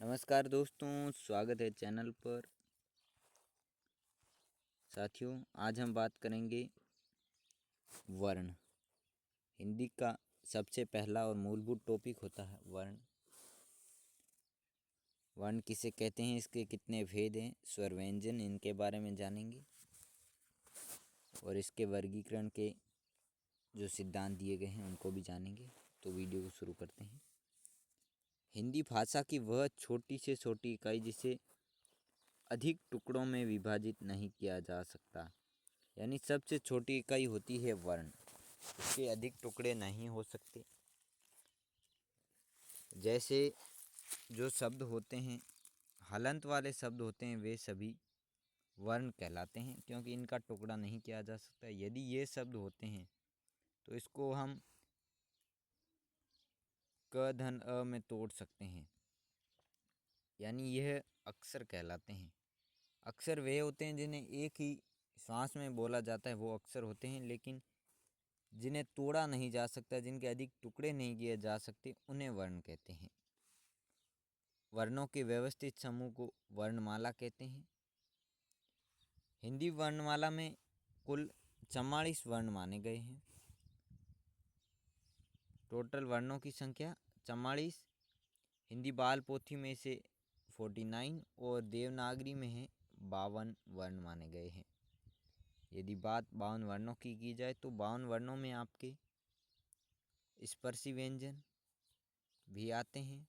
नमस्कार दोस्तों, स्वागत है चैनल पर। साथियों, आज हम बात करेंगे वर्ण। हिंदी का सबसे पहला और मूलभूत टॉपिक होता है वर्ण। वर्ण किसे कहते हैं, इसके कितने भेद हैं, स्वर व्यंजन, इनके बारे में जानेंगे और इसके वर्गीकरण के जो सिद्धांत दिए गए हैं उनको भी जानेंगे। तो वीडियो को शुरू करते हैं। हिंदी भाषा की वह छोटी से छोटी इकाई जिसे अधिक टुकड़ों में विभाजित नहीं किया जा सकता, यानी सबसे छोटी इकाई होती है वर्ण। इसके अधिक टुकड़े नहीं हो सकते। जैसे जो शब्द होते हैं, हलंत वाले शब्द होते हैं, वे सभी वर्ण कहलाते हैं क्योंकि इनका टुकड़ा नहीं किया जा सकता। यदि ये शब्द होते हैं तो इसको हम क धन अ में तोड़ सकते हैं, यानी यह अक्षर कहलाते हैं। अक्षर वे होते हैं जिन्हें एक ही श्वास में बोला जाता है, वो अक्षर होते हैं। लेकिन जिन्हें तोड़ा नहीं जा सकता, जिनके अधिक टुकड़े नहीं किए जा सकते, उन्हें वर्ण कहते हैं। वर्णों के व्यवस्थित समूह को वर्णमाला कहते हैं। हिंदी वर्णमाला में कुल 44 वर्ण माने गए हैं। टोटल वर्णों की संख्या 44। हिंदी बाल पोथी में से 49 और देवनागरी में है 52 वर्ण माने गए हैं। यदि बात 52 वर्णों की जाए तो 52 वर्णों में आपके स्पर्शी व्यंजन भी आते हैं,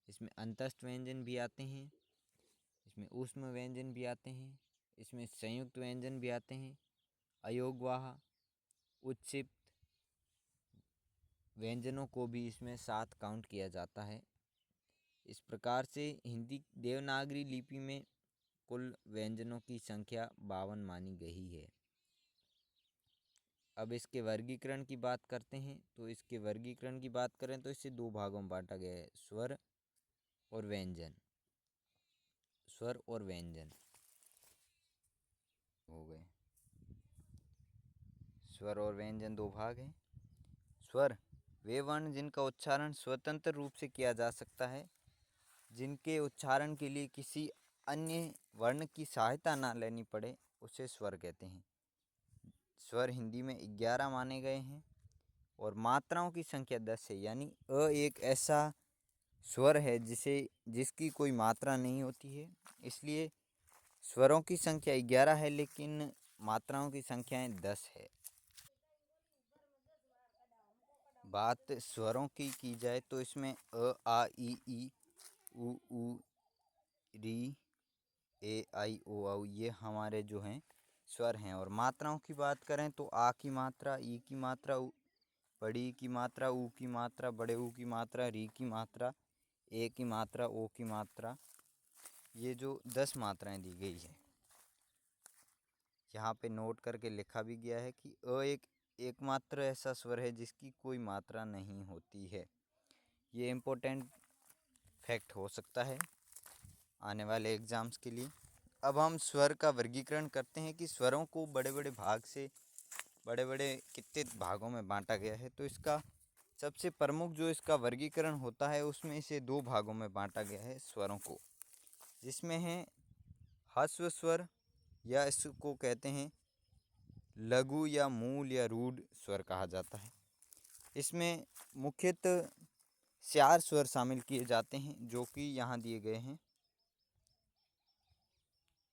इसमें अंतस्थ व्यंजन भी आते हैं, इसमें ऊष्म व्यंजन भी आते हैं, इसमें संयुक्त व्यंजन भी आते हैं, अयोगवाह, उत्क्षिप्त व्यंजनों को भी इसमें साथ काउंट किया जाता है। इस प्रकार से हिंदी देवनागरी लिपि में कुल व्यंजनों की संख्या 52 मानी गई है। अब इसके वर्गीकरण की बात करते हैं। तो इसके वर्गीकरण की बात करें तो इसे दो भागों में बांटा गया है, स्वर और व्यंजन। स्वर और व्यंजन हो गए। स्वर और व्यंजन दो भाग हैं। स्वर वे वर्ण जिनका उच्चारण स्वतंत्र रूप से किया जा सकता है, जिनके उच्चारण के लिए किसी अन्य वर्ण की सहायता ना लेनी पड़े, उसे स्वर कहते हैं। स्वर हिंदी में 11 माने गए हैं और मात्राओं की संख्या 10 है। यानी अ एक ऐसा स्वर है जिसकी कोई मात्रा नहीं होती है, इसलिए स्वरों की संख्या 11 है लेकिन मात्राओं की संख्याएं 10 है। बात स्वरों की जाए तो इसमें अ आ ई उ ऊ री ए आई ओ औ ये हमारे जो हैं स्वर हैं। और मात्राओं की बात करें तो आ की मात्रा, ई की मात्रा, बड़ी की मात्रा, ऊ की मात्रा, बड़े ऊ की मात्रा, री की मात्रा, ए की मात्रा, ओ की मात्रा, ये जो 10 मात्राएं दी गई है। यहाँ पे नोट करके लिखा भी गया है कि अ एकमात्र ऐसा स्वर है जिसकी कोई मात्रा नहीं होती है। ये इम्पोर्टेंट फैक्ट हो सकता है आने वाले एग्ज़ाम्स के लिए। अब हम स्वर का वर्गीकरण करते हैं कि स्वरों को बड़े बड़े भाग से बड़े बड़े कितने भागों में बांटा गया है। तो इसका सबसे प्रमुख जो इसका वर्गीकरण होता है, उसमें इसे दो भागों में बांटा गया है स्वरों को, जिसमें है ह्रस्व स्वर या इसको कहते हैं लघु या मूल या रूढ़ स्वर कहा जाता है। इसमें मुख्यतः 4 स्वर शामिल किए जाते हैं जो कि यहाँ दिए गए हैं,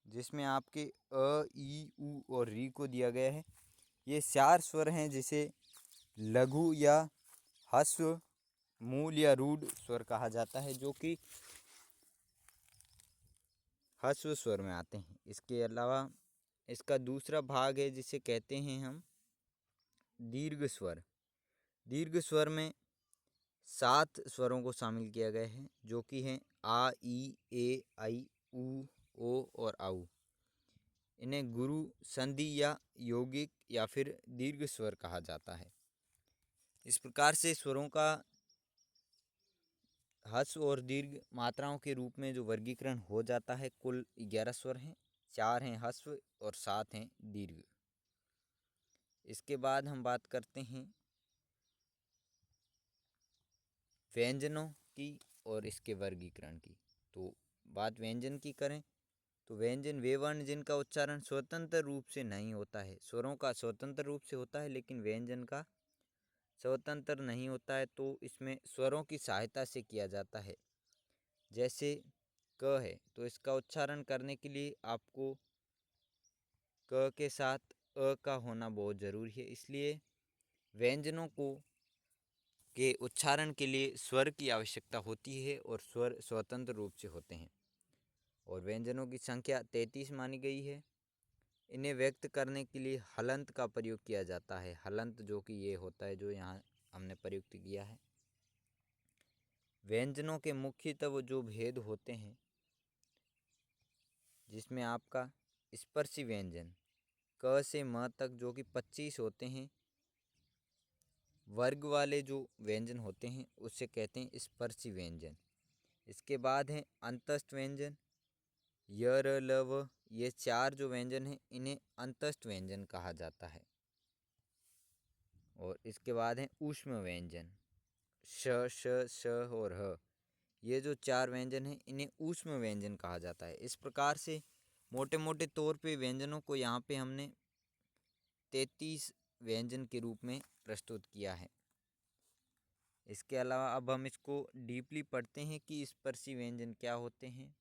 जिसमें आपके अ ई उ और री को दिया गया है। ये 4 स्वर हैं जिसे लघु या ह्रस्व, मूल या रूढ़ स्वर कहा जाता है, जो कि ह्रस्व स्वर में आते हैं। इसके अलावा इसका दूसरा भाग है जिसे कहते हैं हम दीर्घ स्वर। दीर्घ स्वर में 7 स्वरों को शामिल किया गया है जो कि हैं आ ई ए आई उ ओ और औ। इन्हें गुरु संधि या यौगिक या फिर दीर्घ स्वर कहा जाता है। इस प्रकार से स्वरों का ह्रस्व और दीर्घ मात्राओं के रूप में जो वर्गीकरण हो जाता है। कुल 11 स्वर हैं, 4 हैं ह्रस्व और 7 हैं दीर्घ। इसके बाद हम बात करते हैं व्यंजनों की। और इसके वर्गीकरण की। तो बात व्यंजन की करें तो व्यंजन वे वर्ण जिनका उच्चारण स्वतंत्र रूप से नहीं होता है। स्वरों का स्वतंत्र रूप से होता है लेकिन व्यंजन का स्वतंत्र नहीं होता है, तो इसमें स्वरों की सहायता से किया जाता है। जैसे क है तो इसका उच्चारण करने के लिए आपको क के साथ अ का होना बहुत ज़रूरी है। इसलिए व्यंजनों को के उच्चारण के लिए स्वर की आवश्यकता होती है और स्वर स्वतंत्र रूप से होते हैं। और व्यंजनों की संख्या 33 मानी गई है। इन्हें व्यक्त करने के लिए हलंत का प्रयोग किया जाता है। हलंत जो कि ये होता है जो यहाँ हमने प्रयुक्त किया है। व्यंजनों के मुख्यतः जो भेद होते हैं जिसमें आपका स्पर्शी व्यंजन क से म तक जो कि 25 होते हैं, वर्ग वाले जो व्यंजन होते हैं उससे कहते हैं स्पर्शी व्यंजन। इसके बाद है अंतस्थ व्यंजन य र ल व। ये 4 जो व्यंजन हैं इन्हें अंतस्थ व्यंजन कहा जाता है। और इसके बाद है ऊष्म व्यंजन श श श और ह। ये जो 4 व्यंजन हैं इन्हें ऊष्म व्यंजन कहा जाता है। इस प्रकार से मोटे मोटे तौर पे व्यंजनों को यहाँ पे हमने 33 व्यंजन के रूप में प्रस्तुत किया है। इसके अलावा अब हम इसको डीपली पढ़ते हैं कि स्पर्शी व्यंजन क्या होते हैं।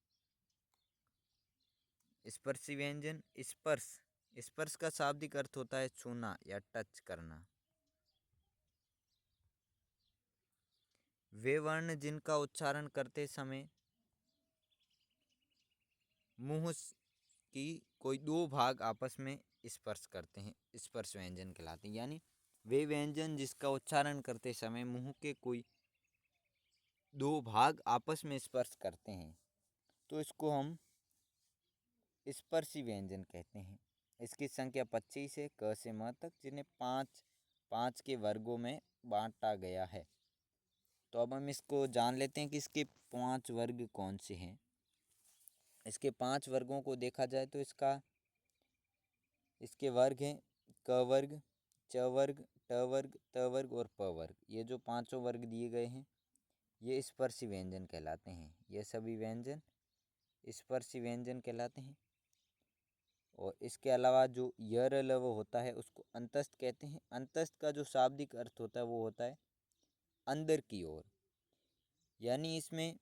स्पर्शी व्यंजन स्पर्श, स्पर्श का शाब्दिक अर्थ होता है छूना या टच करना। वे वर्ण जिनका उच्चारण करते समय मुंह की कोई 2 भाग आपस में स्पर्श करते हैं, स्पर्श व्यंजन कहलाते हैं। यानी वे व्यंजन जिसका उच्चारण करते समय मुंह के कोई 2 भाग आपस में स्पर्श करते हैं तो इसको हम स्पर्शी व्यंजन कहते हैं। इसकी संख्या 25 है क से म तक, जिन्हें 5 के वर्गों में बांटा गया है। तो अब हम इसको जान लेते हैं कि इसके 5 वर्ग कौन से हैं। इसके 5 वर्गों को देखा जाए तो इसके वर्ग हैं क वर्ग, च वर्ग, ट वर्ग, त वर्ग और प वर्ग। ये जो 5 वर्ग दिए गए हैं ये स्पर्शी व्यंजन कहलाते हैं। ये सभी व्यंजन स्पर्शी व्यंजन कहलाते हैं। और इसके अलावा जो य र ल व होता है उसको अंतस्थ कहते हैं। अंतस्थ का जो शाब्दिक अर्थ होता है वो होता है अंदर की ओर। यानी इसमें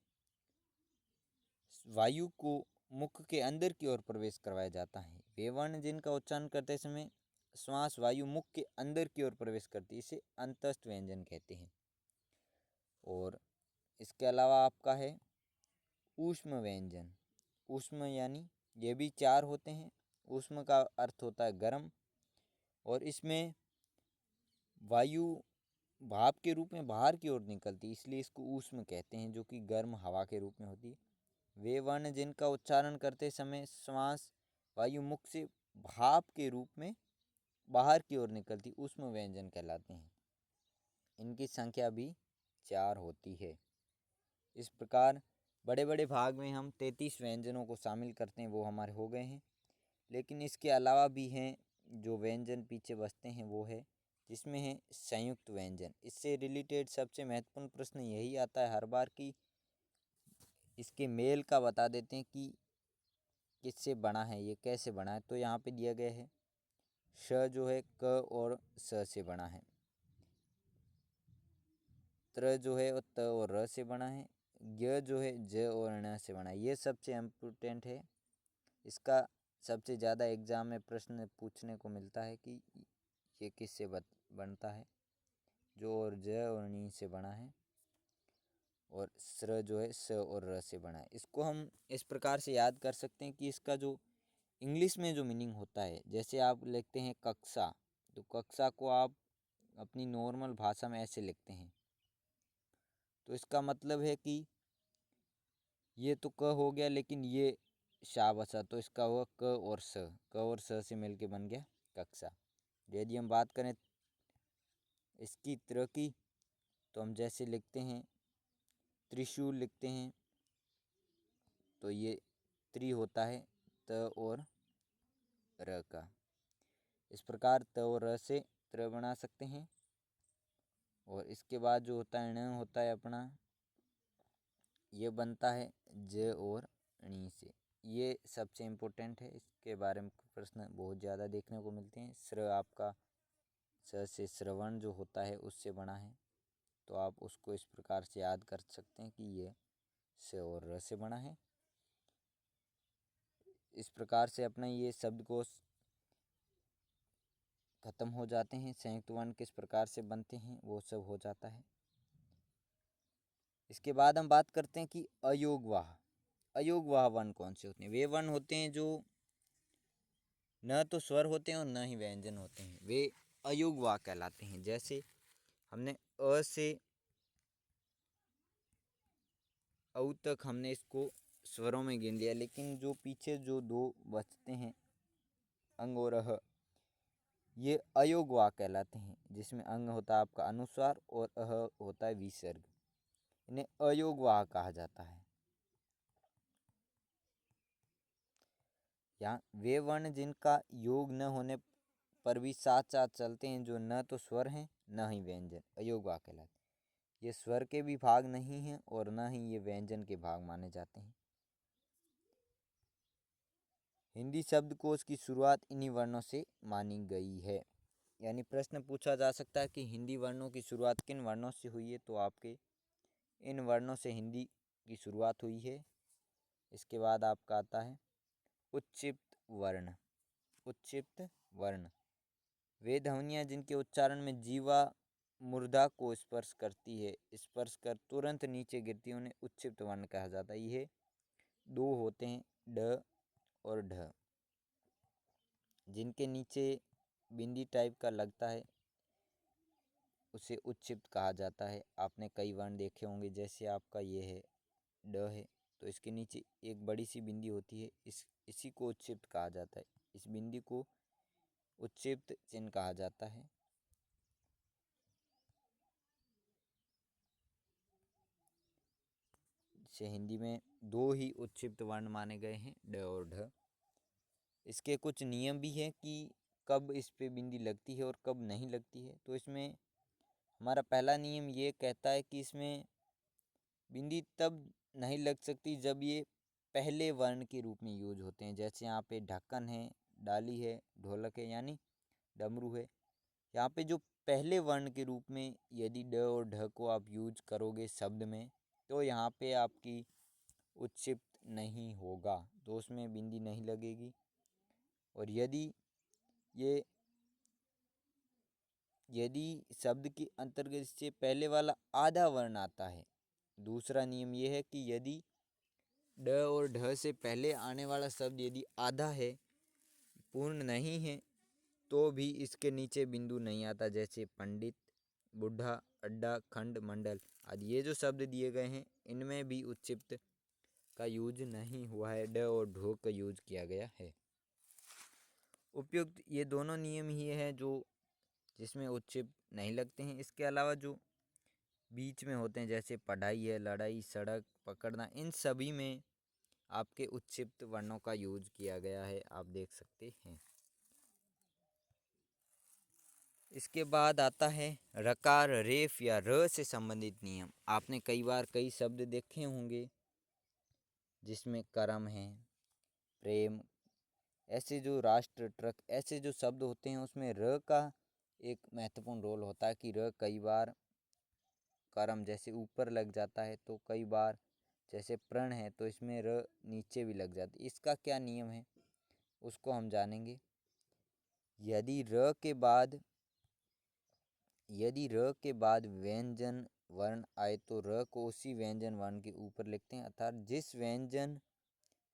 वायु को मुख के अंदर की ओर प्रवेश करवाया जाता है। वे वर्ण जिनका उच्चारण करते समय श्वास वायु मुख के अंदर की ओर प्रवेश करती है इसे अंतस्थ व्यंजन कहते हैं। और इसके अलावा आपका है ऊष्म व्यंजन। ऊष्म यानी ये भी 4 होते हैं। ऊष्म का अर्थ होता है गर्म और इसमें वायु भाप के रूप में बाहर की ओर निकलती इसलिए इसको ऊष्म कहते हैं, जो कि गर्म हवा के रूप में होती है। वे वर्ण जिनका उच्चारण करते समय श्वास वायु मुख से भाप के रूप में बाहर की ओर निकलती ऊष्म व्यंजन कहलाते हैं। इनकी संख्या भी 4 होती है। इस प्रकार बड़े बड़े भाग में हम 33 व्यंजनों को शामिल करते हैं, वो हमारे हो गए हैं। लेकिन इसके अलावा भी हैं जो व्यंजन पीछे बचते हैं, वो है जिसमें है संयुक्त व्यंजन। इससे रिलेटेड सबसे महत्वपूर्ण प्रश्न यही आता है हर बार कि इसके मेल का बता देते हैं कि किससे बना है, ये कैसे बना है। तो यहाँ पे दिया गया है श जो है क और स से बना है, त्र जो है वो त और र से बना है, य जो है ज और ण से बना है। ये सबसे इम्पोर्टेंट है। इसका सबसे ज़्यादा एग्जाम में प्रश्न पूछने को मिलता है कि ये किससे बनता है। जो और ज और नी से बना है और स्र जो है स और र से बना है। इसको हम इस प्रकार से याद कर सकते हैं कि इसका जो इंग्लिश में जो मीनिंग होता है, जैसे आप लिखते हैं कक्षा, तो कक्षा को आप अपनी नॉर्मल भाषा में ऐसे लिखते हैं, तो इसका मतलब है कि ये तो क हो गया लेकिन ये शा बचा, तो इसका हुआ क और स से मिलके बन गया कक्षा। यदि हम बात करें इसकी त्र की, तो हम जैसे लिखते हैं त्रिशूल लिखते हैं, तो ये त्रि होता है त और र का। इस प्रकार त और र से त्र बना सकते हैं। और इसके बाद जो होता है ण होता है अपना ये बनता है ज और णी से। ये सबसे इम्पोर्टेंट है, इसके बारे में प्रश्न बहुत ज़्यादा देखने को मिलते हैं। श्र आपका स से श्रवण जो होता है उससे बना है, तो आप उसको इस प्रकार से याद कर सकते हैं कि ये स और र से बना है। इस प्रकार से अपना ये शब्दकोश खत्म हो जाते हैं। संयुक्त वर्ण किस प्रकार से बनते हैं वो सब हो जाता है। इसके बाद हम बात करते हैं कि अयोगवाह। अयोगवाह वर्ण कौन से होते हैं? वे वर्ण होते हैं जो न तो स्वर होते हैं और न ही व्यंजन होते हैं, वे अयोगवाह कहलाते हैं। जैसे हमने अ से औ तक हमने इसको स्वरों में गिन लिया, लेकिन जो पीछे जो दो बचते हैं अंग और अह, ये अयोगवाह कहलाते हैं, जिसमें अंग होता है आपका अनुस्वार और अह होता है विसर्ग। इन्हें अयोगवाह कहा जाता है। यहाँ वे वर्ण जिनका योग न होने पर भी साथ साथ चलते हैं, जो न तो स्वर हैं न ही व्यंजन, अयोगवाह कहलाते हैं। ये स्वर के भी भाग नहीं हैं और न ही ये व्यंजन के भाग माने जाते हैं। हिंदी शब्दकोश की शुरुआत इन्हीं वर्णों से मानी गई है। यानी प्रश्न पूछा जा सकता है कि हिंदी वर्णों की शुरुआत किन वर्णों से हुई है, तो आपके इन वर्णों से हिंदी की शुरुआत हुई है। इसके बाद आपका आता है उच्चिप्त वर्ण। उच्चिप्त वर्ण वे ध्वनियाँ जिनके उच्चारण में जीवा मुर्दा को स्पर्श करती है, स्पर्श कर तुरंत नीचे गिरती है, उन्हें उच्चिप्त वर्ण कहा जाता है। ये दो होते हैं, ड और ढ, जिनके नीचे बिंदी टाइप का लगता है उसे उच्चिप्त कहा जाता है। आपने कई वर्ण देखे होंगे, जैसे आपका ये है ड है, तो इसके नीचे एक बड़ी सी बिंदी होती है, इसी को उच्चिप्त कहा जाता है। इस बिंदी को उच्चिप्त चिन्ह कहा जाता है। से हिंदी में दो ही उच्चिप्त वर्ण माने गए हैं, ड और ढ। इसके कुछ नियम भी हैं कि कब इस पे बिंदी लगती है और कब नहीं लगती है। तो इसमें हमारा पहला नियम ये कहता है कि इसमें बिंदी तब नहीं लग सकती जब ये पहले वर्ण के रूप में यूज होते हैं। जैसे यहाँ पे ढक्कन है, डाली है, ढोलक है यानी डमरू है। यहाँ पे जो पहले वर्ण के रूप में यदि ड और ढ को आप यूज करोगे शब्द में, तो यहाँ पे आपकी उच्चिप्त नहीं होगा, तो उसमें बिंदी नहीं लगेगी। और यदि शब्द के अंतर्गत इससे पहले वाला आधा वर्ण आता है, दूसरा नियम यह है कि यदि ड और ढ से पहले आने वाला शब्द यदि आधा है, पूर्ण नहीं है, तो भी इसके नीचे बिंदु नहीं आता। जैसे पंडित, बुढ़ा, अड्डा, खंड, मंडल आदि ये जो शब्द दिए गए हैं, इनमें भी उच्चिप्त का यूज नहीं हुआ है, ड और ढ का यूज किया गया है। उपयुक्त ये दोनों नियम ही हैं जो जिसमें उच्चिप्त नहीं लगते हैं। इसके अलावा जो बीच में होते हैं, जैसे पढ़ाई है, लड़ाई, सड़क, पकड़ना, इन सभी में आपके उच्चिप्त वर्णों का यूज किया गया है, आप देख सकते हैं। इसके बाद आता है रकार, रेफ या र से संबंधित नियम। आपने कई बार कई शब्द देखे होंगे जिसमें कर्म है, प्रेम, ऐसे जो राष्ट्र, ट्रक, ऐसे जो शब्द होते हैं उसमें र का एक महत्वपूर्ण रोल होता है कि र कई बार कर्म जैसे ऊपर लग जाता है, तो कई बार जैसे प्रण है तो इसमें र नीचे भी लग जाती है। इसका क्या नियम है उसको हम जानेंगे। यदि र के बाद व्यंजन वर्ण आए तो र को उसी व्यंजन वर्ण के ऊपर लिखते हैं, अर्थात जिस व्यंजन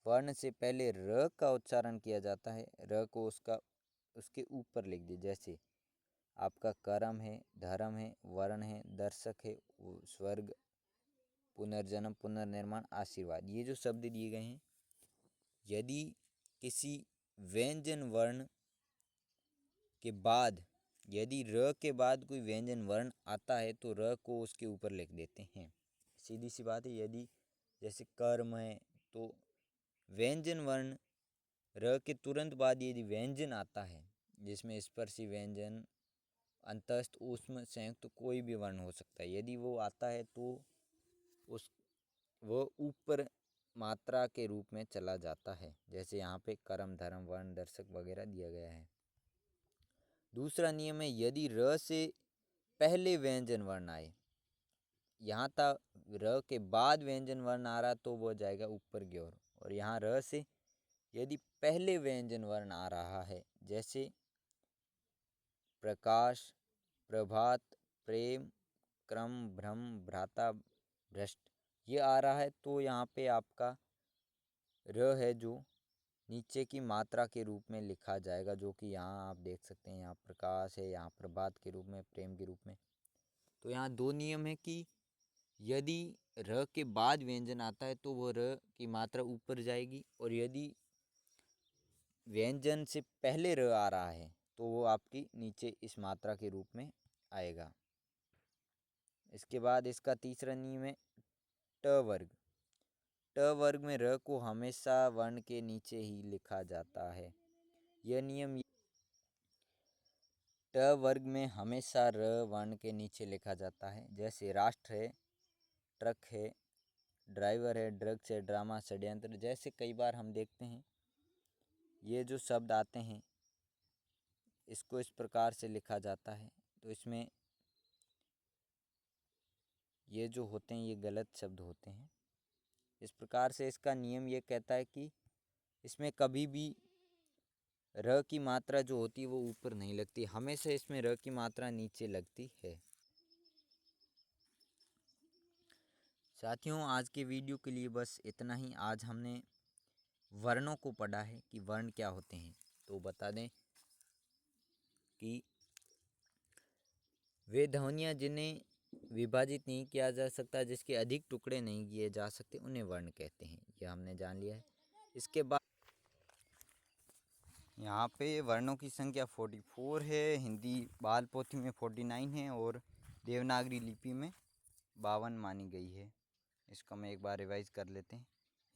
वर्ण से पहले र का उच्चारण किया जाता है, र को उसके ऊपर लिख दिए। जैसे आपका कर्म है, धर्म है, वर्ण है, दर्शक है, स्वर्ग, पुनर्जन्म, पुनर्निर्माण, आशीर्वाद, ये जो शब्द दिए गए हैं, यदि किसी व्यंजन वर्ण के बाद यदि र के बाद कोई व्यंजन वर्ण आता है तो र को उसके ऊपर लिख देते हैं। सीधी सी बात है। यदि जैसे कर्म है तो व्यंजन वर्ण र के तुरंत बाद यदि व्यंजन आता है, जिसमें स्पर्शी व्यंजन, अंतस्थ, ऊष्म, संयुक्त कोई भी वर्ण हो सकता है, यदि वो आता है तो वो ऊपर मात्रा के रूप में चला जाता है। जैसे यहाँ पे कर्म, धर्म, वर्ण, दर्शक वगैरह दिया गया है। दूसरा नियम है, यदि र से पहले व्यंजन वर्ण आए, यहाँ तक र के बाद व्यंजन वर्ण आ रहा तो वो जाएगा ऊपर की ओर, और यहाँ र से यदि पहले व्यंजन वर्ण आ रहा है, जैसे प्रकाश, प्रभात, प्रेम, क्रम, भ्रम, भ्राता, भ्रष्ट, ये आ रहा है तो यहाँ पे आपका र है जो नीचे की मात्रा के रूप में लिखा जाएगा, जो कि यहाँ आप देख सकते हैं। यहाँ प्रकाश है, यहाँ प्रभात के रूप में, प्रेम के रूप में। तो यहाँ दो नियम है कि यदि र के बाद व्यंजन आता है तो वो र की मात्रा ऊपर जाएगी, और यदि व्यंजन से पहले र आ रहा है तो वो आपकी नीचे इस मात्रा के रूप में आएगा। इसके बाद इसका तीसरा नियम है ट वर्ग। ट वर्ग में र को हमेशा वर्ण के नीचे ही लिखा जाता है। यह नियम ट वर्ग में हमेशा र वर्ण के नीचे लिखा जाता है। जैसे राष्ट्र है, ट्रक है, ड्राइवर है, ड्रग्स है, ड्रामा, षड्यंत्र, जैसे कई बार हम देखते हैं ये जो शब्द आते हैं इसको इस प्रकार से लिखा जाता है। तो इसमें ये जो होते हैं ये गलत शब्द होते हैं। इस प्रकार से इसका नियम ये कहता है कि इसमें कभी भी र की मात्रा जो होती है वो ऊपर नहीं लगती, हमेशा इसमें र की मात्रा नीचे लगती है। साथियों, आज के वीडियो के लिए बस इतना ही। आज हमने वर्णों को पढ़ा है कि वर्ण क्या होते हैं। तो बता दें कि वे ध्वनियाँ जिन्हें विभाजित नहीं किया जा सकता, जिसके अधिक टुकड़े नहीं किए जा सकते, उन्हें वर्ण कहते हैं। यह हमने जान लिया है। इसके बाद यहाँ पे वर्णों की संख्या 44 है, हिंदी बाल पोथी में 49 है और देवनागरी लिपि में 52 मानी गई है। इसको मैं एक बार रिवाइज कर लेते हैं।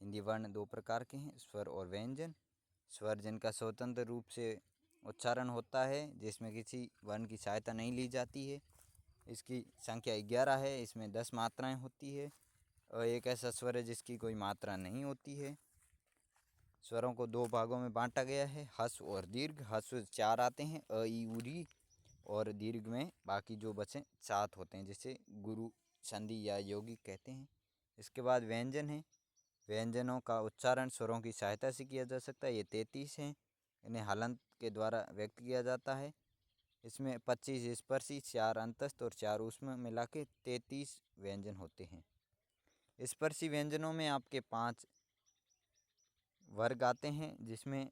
हिंदी वर्ण दो प्रकार के हैं, स्वर और व्यंजन। स्वर जिनका स्वतंत्र रूप से उच्चारण होता है, जिसमें किसी वर्ण की सहायता नहीं ली जाती है, इसकी संख्या 11 है। इसमें 10 मात्राएं होती है। और एक ऐसा स्वर है जिसकी कोई मात्रा नहीं होती है। स्वरों को दो भागों में बांटा गया है, ह्रस्व और दीर्घ। ह्रस्व 4 आते हैं, अ, ई, उ, री, और दीर्घ में बाकी जो बचे 7 होते हैं, जिसे गुरु, संधि या यौगिक कहते हैं। इसके बाद व्यंजन है। व्यंजनों का उच्चारण स्वरों की सहायता से किया जा सकता है। ये 33 हैं। इन्हें हलंत के द्वारा व्यक्त किया जाता है। इसमें 25 स्पर्शी, 4 अंतस्थ और 4 ऊष्म मिला के 33 व्यंजन होते हैं। स्पर्शी व्यंजनों में आपके 5 वर्ग आते हैं, जिसमें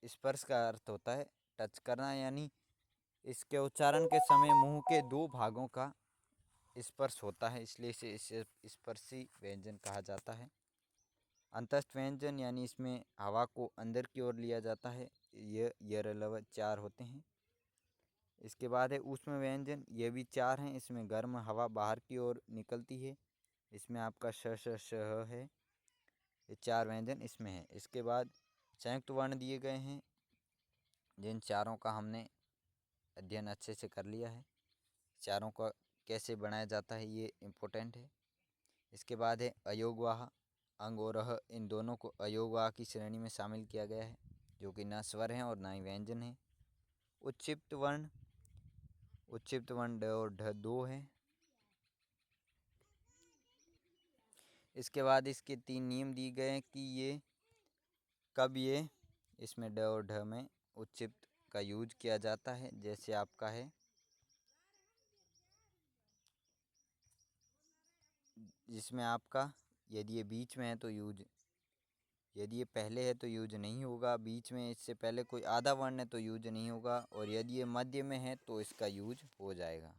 स्पर्श का अर्थ होता है टच करना, यानी इसके उच्चारण के समय मुंह के 2 भागों का स्पर्श होता है, इसलिए इसे स्पर्शी व्यंजन कहा जाता है। अंतस्थ व्यंजन यानी इसमें हवा को अंदर की ओर लिया जाता है, ये रलव 4 होते हैं। इसके बाद है ऊष्म व्यंजन, ये भी 4 हैं। इसमें गर्म हवा बाहर की ओर निकलती है, इसमें आपका श, श, श है। ये 4 व्यंजन इसमें है। इसके बाद संयुक्त वर्ण दिए गए हैं, जिन चारों का हमने अध्ययन अच्छे से कर लिया है। चारों का कैसे बनाया जाता है ये इम्पोर्टेंट है। इसके बाद है अयोगवाह, अंग और अह, इन दोनों को अयोगवाह की श्रेणी में शामिल किया गया है, जो कि न स्वर हैं और न ही व्यंजन हैं। उच्छिप्त वर्ण, उच्छिप्त वर्ण ड और ढ 2 हैं। इसके बाद इसके 3 नियम दिए गए हैं कि ये कब ये इसमें ड और ढ में उच्चिप्त का यूज किया जाता है। जैसे आपका है जिसमें आपका यदि ये बीच में है तो यूज, यदि ये पहले है तो यूज नहीं होगा, बीच में इससे पहले कोई आधा वर्ण है तो यूज नहीं होगा, और यदि ये मध्य में है तो इसका यूज हो जाएगा।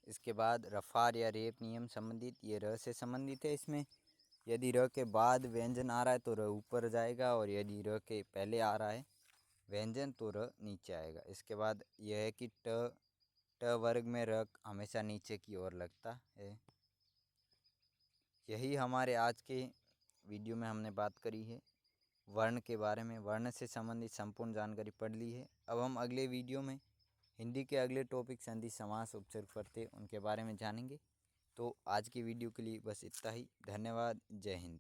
इसके बाद रफार या रेप नियम संबंधित, ये र से संबंधित है। इसमें यदि र के बाद व्यंजन आ रहा है तो र ऊपर जाएगा, और यदि र के पहले आ रहा है व्यंजन तो र नीचे आएगा। इसके बाद यह है कि ट वर्ग में र हमेशा नीचे की ओर लगता है। यही हमारे आज के वीडियो में हमने बात करी है वर्ण के बारे में। वर्ण से संबंधित संपूर्ण जानकारी पढ़ ली है। अब हम अगले वीडियो में हिंदी के अगले टॉपिक संधि, समास, उपसर्ग, प्रत्यय, उनके बारे में जानेंगे। तो आज की वीडियो के लिए बस इतना ही। धन्यवाद। जय हिंद।